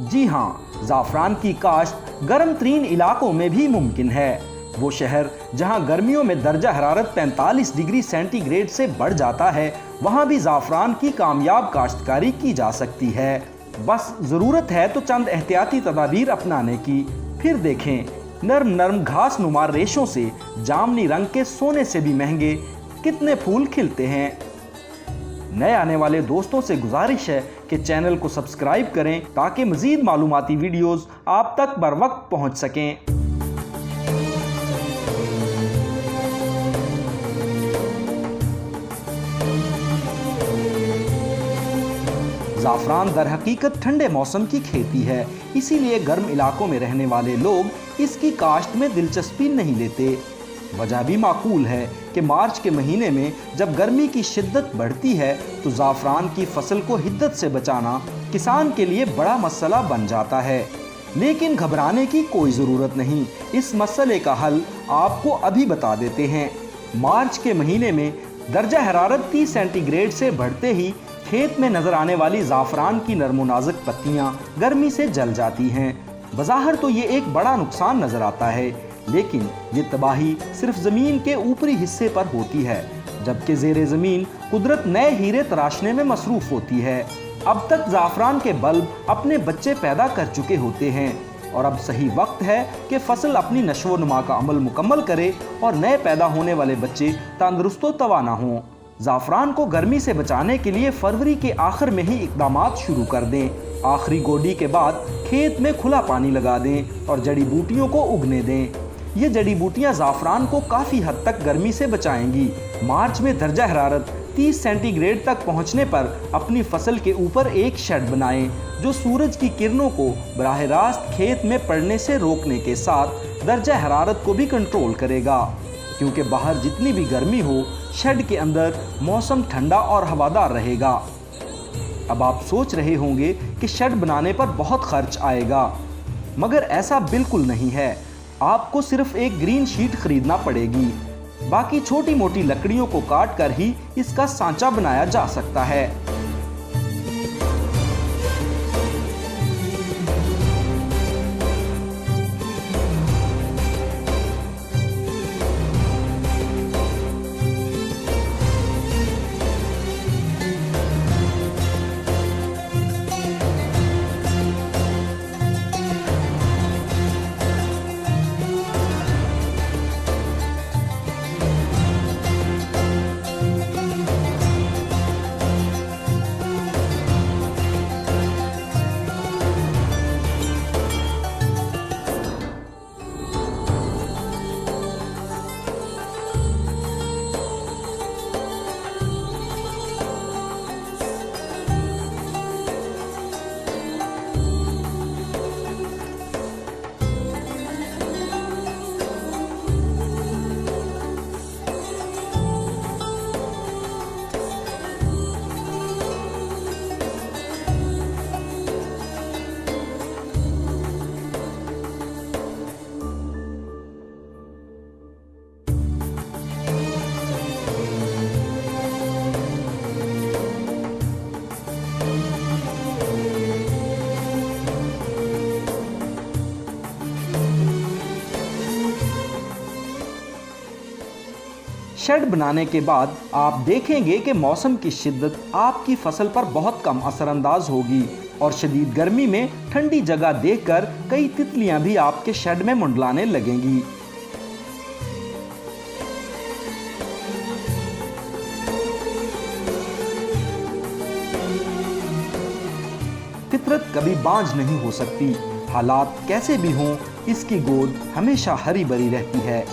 जी हाँ, ज़ाफ़रान की काश्त गर्म तरीन इलाकों में भी मुमकिन है। वो शहर जहाँ गर्मियों में दर्जा हरारत 45 डिग्री सेंटीग्रेड से बढ़ जाता है, वहाँ भी ज़ाफ़रान की कामयाब काश्तकारी की जा सकती है। बस ज़रूरत है तो चंद एहतियाती तदाबीर अपनाने की। फिर देखें, नर्म नर्म घास नुमा रेशों से जामनी रंग के सोने से भी महंगे कितने फूल खिलते हैं। नए आने वाले दोस्तों से गुजारिश है कि चैनल को सब्सक्राइब करें ताकि मज़ीद मालूमाती वीडियोस आप तक बर वक्त पहुँच सकें। ज़ाफ़रान दर हकीकत ठंडे मौसम की खेती है, इसीलिए गर्म इलाकों में रहने वाले लोग इसकी काश्त में दिलचस्पी नहीं लेते। वजह भी माकूल है कि मार्च के महीने में जब गर्मी की शिद्दत बढ़ती है तो ज़ाफ़रान की फसल को हिद्दत से बचाना किसान के लिए बड़ा मसला बन जाता है। लेकिन घबराने की कोई ज़रूरत नहीं, इस मसले का हल आपको अभी बता देते हैं। मार्च के महीने में दर्जा हरारत 30 सेंटीग्रेड से बढ़ते ही खेत में नजर आने वाली ज़ाफ़रान की नरम नाजुक पत्तियां गर्मी से जल जाती हैं। बज़ाहिर तो ये एक बड़ा नुकसान नजर आता है, लेकिन ये तबाही सिर्फ ज़मीन के ऊपरी हिस्से पर होती है, जबकि ज़ेरे ज़मीन कुदरत नए हीरे तराशने में मसरूफ़ होती है। अब तक ज़ाफ़रान के बल्ब अपने बच्चे पैदा कर चुके होते हैं और अब सही वक्त है कि फसल अपनी नशो नुमा का अमल मुकम्मल करे और नए पैदा होने वाले बच्चे तंदुरुस्त व तवाना हों। ज़ाफ़रान को गर्मी से बचाने के लिए फरवरी के आखिर में ही इक़दामात शुरू कर दें। आखिरी गोडी के बाद खेत में खुला पानी लगा दें और जड़ी बूटियों को उगने दें। ये जड़ी बूटियाँ ज़ाफ़रान को काफ़ी हद तक गर्मी से बचाएंगी। मार्च में दर्जा हरारत 30 सेंटीग्रेड तक पहुँचने पर अपनी फसल के ऊपर एक शेड बनाएं, जो सूरज की किरणों को बराह रास्त खेत में पड़ने से रोकने के साथ दर्जा हरारत को भी कंट्रोल करेगा। क्योंकि बाहर जितनी भी गर्मी हो, शेड के अंदर मौसम ठंडा और हवादार रहेगा। अब आप सोच रहे होंगे कि शेड बनाने पर बहुत खर्च आएगा, मगर ऐसा बिल्कुल नहीं है। आपको सिर्फ एक ग्रीन शीट खरीदना पड़ेगी, बाकी छोटी मोटी लकड़ियों को काट कर ही इसका सांचा बनाया जा सकता है। शेड बनाने के बाद आप देखेंगे कि मौसम की शिद्दत आपकी फसल पर बहुत कम असरअंदाज होगी और शदीद गर्मी में ठंडी जगह देखकर कई तितलियां भी आपके शेड में मंडलाने लगेंगी। फितरत कभी बांझ नहीं हो सकती, हालात कैसे भी हों, इसकी गोद हमेशा हरी भरी रहती है।